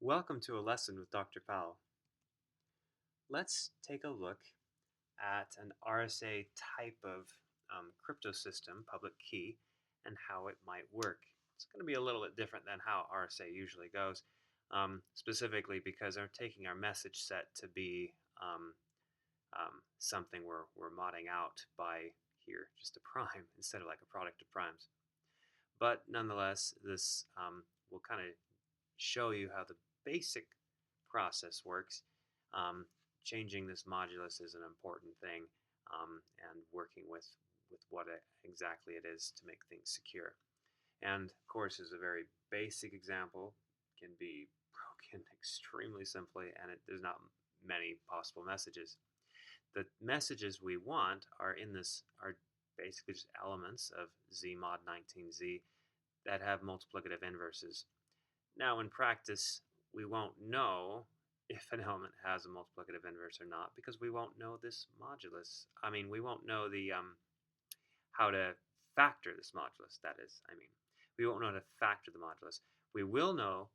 Welcome to a lesson with Dr. Powell. Let's take a look at an RSA type of crypto system, public key, and how it might work. It's going to be a little bit different than how RSA usually goes, specifically because I'm taking our message set to be something we're modding out by here, just a prime instead of like a product of primes. But nonetheless, this will kind of show you how the basic process works. Changing this modulus is an important thing, and working with what exactly it is to make things secure. And of course, is a very basic example, can be broken extremely simply, and there's not many possible messages. The messages we want are basically just elements of Z mod 19Z that have multiplicative inverses. Now, in practice, we won't know if an element has a multiplicative inverse or not because we won't know this modulus. We won't know the how to factor this modulus. We won't know how to factor the modulus. We will know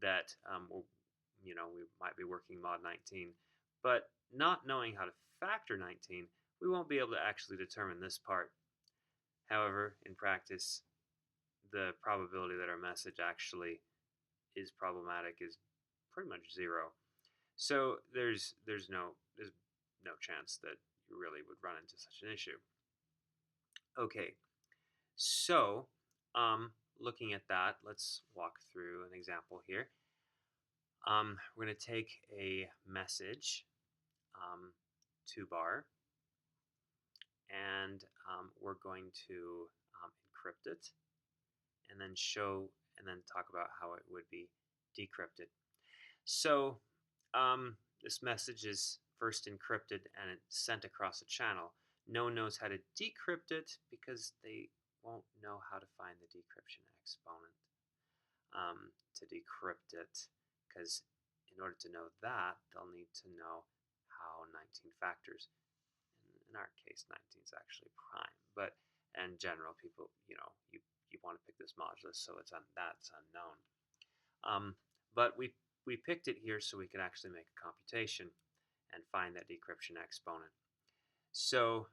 that we might be working mod 19, but not knowing how to factor 19, we won't be able to actually determine this part. However, in practice, the probability that our message actually is problematic is pretty much zero. So there's no chance that you really would run into such an issue. Okay, so looking at that, let's walk through an example here. We're going to take a message, 2-bar, and we're going to encrypt it, and then talk about how it would be decrypted. So this message is first encrypted and it's sent across a channel. No one knows how to decrypt it because they won't know how to find the decryption exponent to decrypt it, because in order to know that, they'll need to know how 19 factors. In our case, 19 is actually prime, but in general, people, you want to pick this modulus, so that's unknown. But we picked it here so we could actually make a computation and find that decryption exponent. So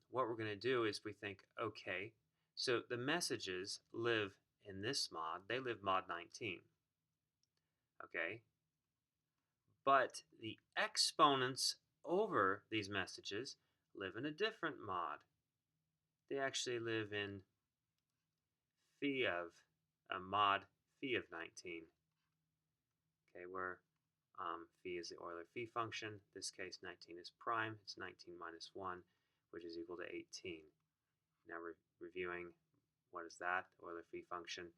what we're going to do is we think, okay, so the messages live in this mod. They live mod 19. Okay? But the exponents over these messages live in a different mod. They actually live in phi of mod phi of 19. Okay, where phi is the Euler phi function. In this case, 19 is prime. It's 19 minus 1, which is equal to 18. Now reviewing, what is that? The Euler phi function.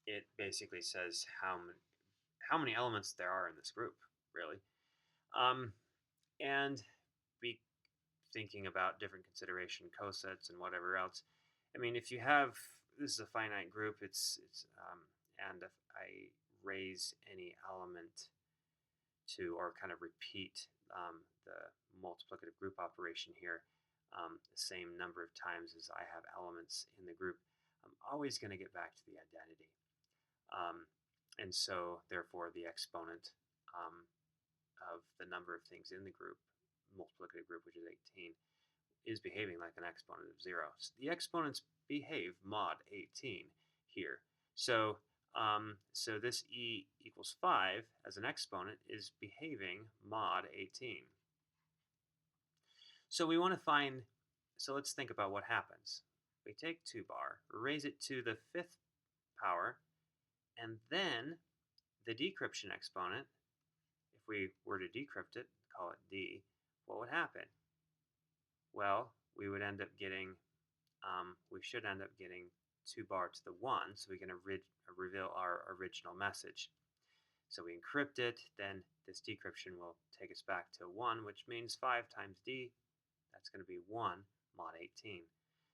It basically says how many elements there are in this group, really. And be thinking about different consideration cosets and whatever else. If you have, this is a finite group, and if I raise any element to, or kind of repeat the multiplicative group operation here the same number of times as I have elements in the group, I'm always going to get back to the identity. And so, therefore, the exponent of the number of things in the group, multiplicative group, which is 18, is behaving like an exponent of 0. So the exponents behave mod 18 here. So this e equals 5 as an exponent is behaving mod 18. So we want to find, so let's think about what happens. We take 2-bar, raise it to the 5th power, and then the decryption exponent, if we were to decrypt it, call it D, what would happen? Well, we would end up getting, we should end up getting 2-bar to the 1, so we can reveal our original message. So we encrypt it, then this decryption will take us back to 1, which means 5 times D, that's going to be 1 mod 18.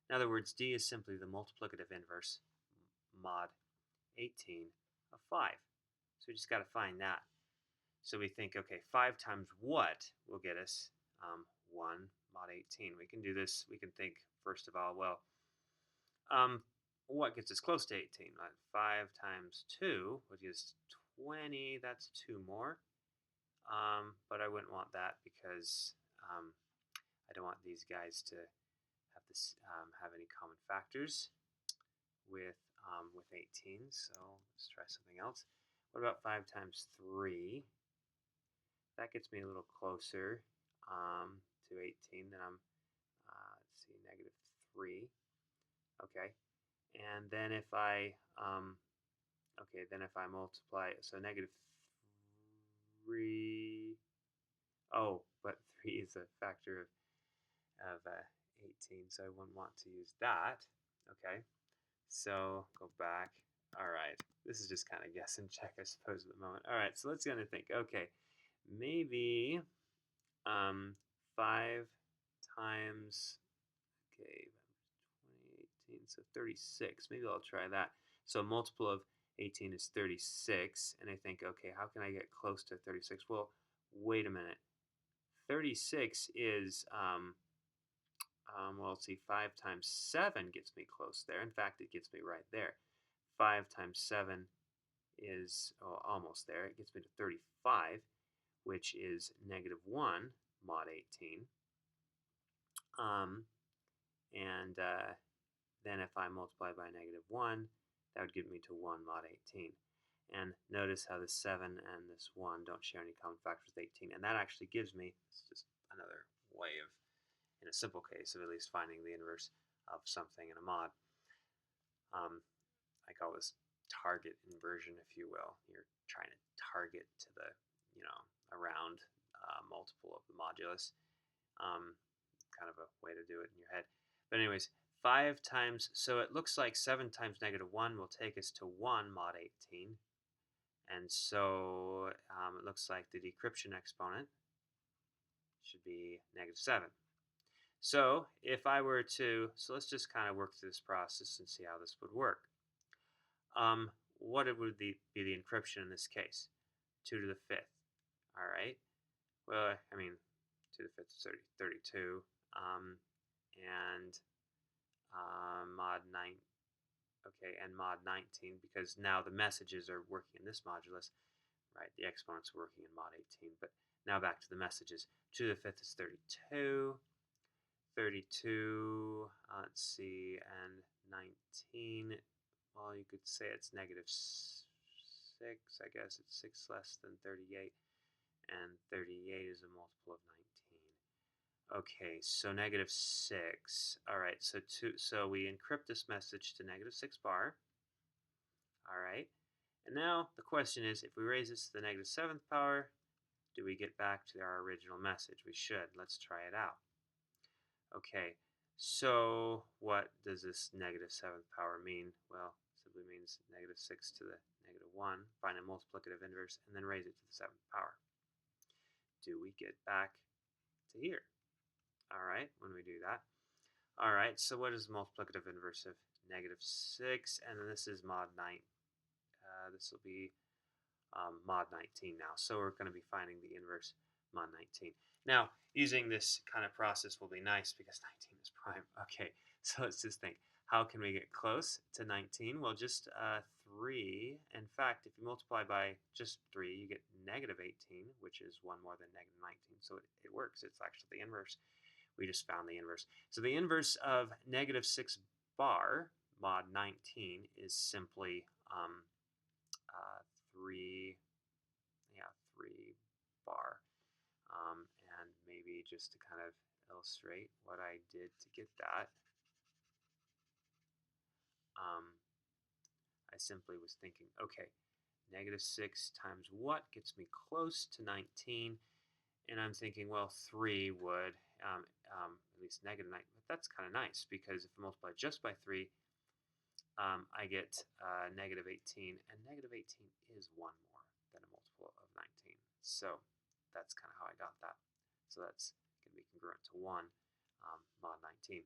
In other words, D is simply the multiplicative inverse mod 18 of 5. So we just got to find that. So we think, okay, 5 times what will get us 1 mod 18? We can do this. We can think, first of all, well, what gets us close to 18? 5 times 2, which is 20. That's 2 more. But I wouldn't want that because I don't want these guys to have this have any common factors with 18. So let's try something else. What about 5 times 3? That gets me a little closer to 18. Then I'm let's see, negative 3. Okay, and then if I multiply, so negative 3. Oh, but 3 is a factor of 18, so I wouldn't want to use that. Okay, so go back. All right, this is just kind of guess and check, I suppose, at the moment. All right, so let's go and think. Okay, maybe 5 times, okay, 20, 18, so 36. Maybe I'll try that. So a multiple of 18 is 36, and I think, okay, how can I get close to 36? Well, wait a minute. 36 is, well, let's see, 5 times 7 gets me close there. In fact, it gets me right there. 5 times 7 is almost there. It gets me to 35, which is negative 1 mod 18. And then if I multiply by negative 1, that would get me to 1 mod 18. And notice how this 7 and this 1 don't share any common factors with 18. And that actually gives me, it's just another way of, in a simple case, of at least finding the inverse of something in a mod. I call this target inversion, if you will. You're trying to target to the, around multiple of the modulus. Kind of a way to do it in your head. But anyways, 5 times, so it looks like 7 times negative 1 will take us to 1 mod 18. And so it looks like the decryption exponent should be negative 7. So if I were to, so let's just kind of work through this process and see how this would work. What would be the encryption in this case? 2 to the 5th. All right. Well, I mean, 2 to the 5th is 32. And mod 9. Okay, and mod 19, because now the messages are working in this modulus, right? The exponent's working in mod 18. But now back to the messages. 2 to the 5th is 32. 32, let's see, and 19, well, you could say it's negative 6, I guess. It's 6 less than 38, and 38 is a multiple of 19. Okay, so negative 6. All right, so we encrypt this message to negative 6 bar. All right, and now the question is, if we raise this to the negative 7th power, do we get back to our original message? We should. Let's try it out. Okay, so what does this negative 7th power mean? Well, it simply means negative 6 to the negative 1. Find a multiplicative inverse and then raise it to the 7th power. Do we get back to here? All right, when we do that. All right, so what is the multiplicative inverse of negative 6? And then this is mod 9. This will be mod 19 now. So we're going to be finding the inverse mod 19. Now, using this kind of process will be nice because 19 is prime. Okay, so let's just think. How can we get close to 19? Well, just 3. In fact, if you multiply by just 3, you get negative 18, which is 1 more than negative 19. So it works. It's actually the inverse. We just found the inverse. So the inverse of negative 6 bar, mod 19, is simply 3 bar. And maybe just to kind of illustrate what I did to get that, I simply was thinking, okay, negative 6 times what gets me close to 19? And I'm thinking, well, 3 would, at least negative 9, but that's kind of nice because if I multiply just by 3, I get negative 18, and negative 18 is 1 more than a multiple of 19. So that's kind of how I got that. So that's going to be congruent to 1 mod 19.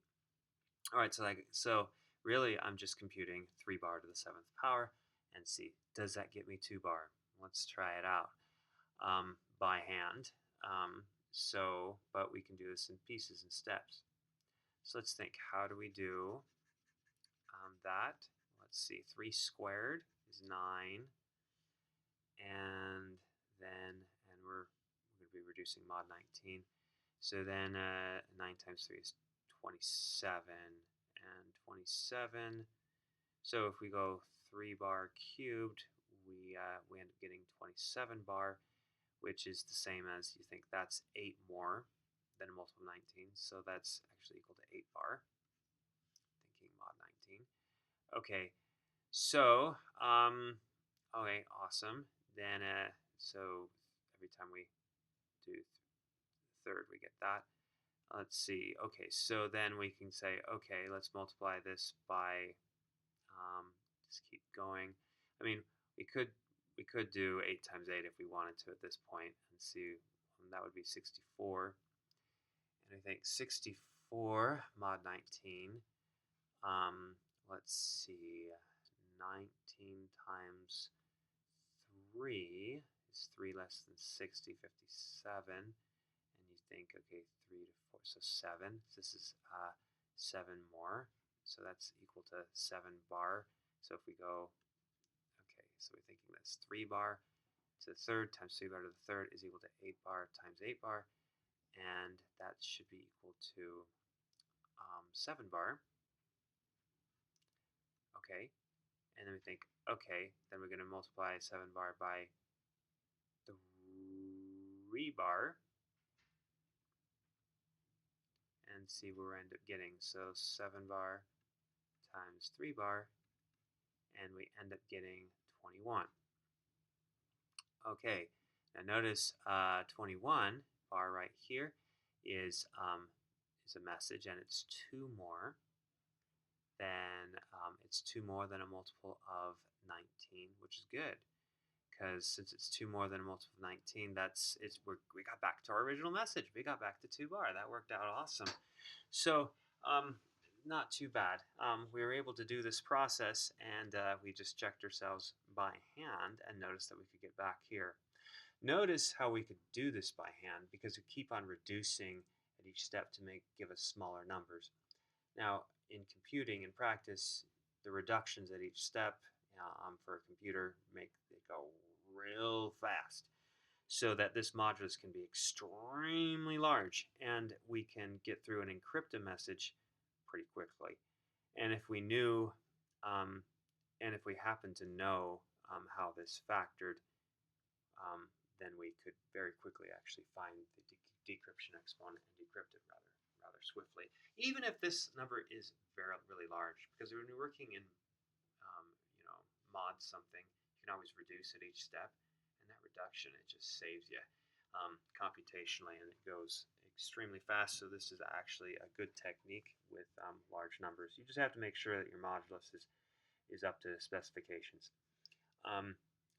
All right, so really I'm just computing 3 bar to the 7th power and see, does that get me 2 bar? Let's try it out by hand. But we can do this in pieces and steps. So let's think, how do we do that? let's see, 3 squared is 9, and then, and we're going to be reducing mod 19. So then 9 times 3 is 27, and 27. So if we go 3 bar cubed, we end up getting 27 bar, which is the same as, you think that's 8 more than a multiple of 19, so that's actually equal to 8 bar. Thinking mod 19. Okay, so okay, awesome. Then so every time we do third, we get that. Let's see. Okay, so then we can say, okay, let's multiply this by, just keep going. I mean, we could do 8 times 8 if we wanted to at this point, and see, that would be 64. And I think 64 mod 19. Let's see, 19 times 3 is 3 less than 60, 57. And you think, okay, 3 to 4, so 7. So this is 7 more. So that's equal to 7 bar. So if we go, okay, so we're thinking that's 3 bar to the third times 3 bar to the third is equal to 8 bar times 8 bar. And that should be equal to 7 bar. Okay, and then we think, okay, then we're going to multiply 7 bar by 3 bar and see where we end up getting. So 7 bar times 3 bar, and we end up getting 21. Okay, now notice 21 bar right here is a message, and it's 2 more. Then it's 2 more than a multiple of 19, which is good, because since it's 2 more than a multiple of 19, we got back to our original message. We got back to 2 bar. That worked out awesome. So not too bad. We were able to do this process, and we just checked ourselves by hand and noticed that we could get back here. Notice how we could do this by hand, because we keep on reducing at each step to give us smaller numbers. Now, in computing, in practice, the reductions at each step for a computer make it go real fast, so that this modulus can be extremely large, and we can get through an encrypted message pretty quickly. And if we knew, and if we happen to know how this factored, then we could very quickly actually find the decryption exponent and decrypt it rather swiftly, even if this number is really large, because when you're working in mod something, you can always reduce at each step, and that reduction, it just saves you computationally, and it goes extremely fast. So this is actually a good technique with large numbers. You just have to make sure that your modulus is up to specifications,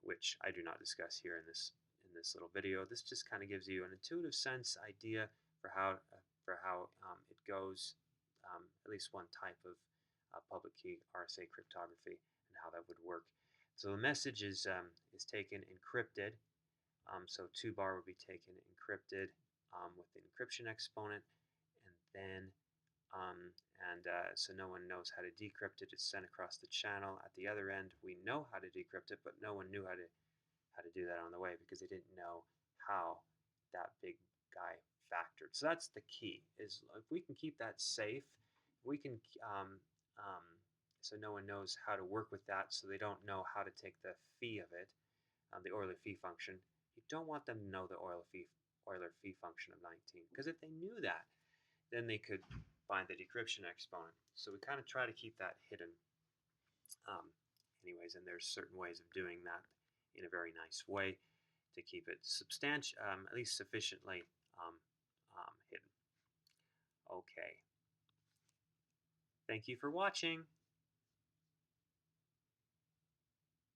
which I do not discuss here in this little video. This just kind of gives you an intuitive sense idea for how it goes, at least one type of public key RSA cryptography, and how that would work. So the message is taken encrypted. So 2 bar would be taken encrypted with the encryption exponent, and then so no one knows how to decrypt it. It's sent across the channel. At the other end, we know how to decrypt it, but no one knew how to do that on the way, because they didn't know how that big guy factored. So that's the key, is if we can keep that safe, we can so no one knows how to work with that, so they don't know how to take the phi of it, the Euler phi function. You don't want them to know the Euler phi function of 19, because if they knew that, then they could find the decryption exponent. So we kind of try to keep that hidden. Anyways, and there's certain ways of doing that in a very nice way to keep it substantial, at least sufficiently hidden. Okay. Thank you for watching.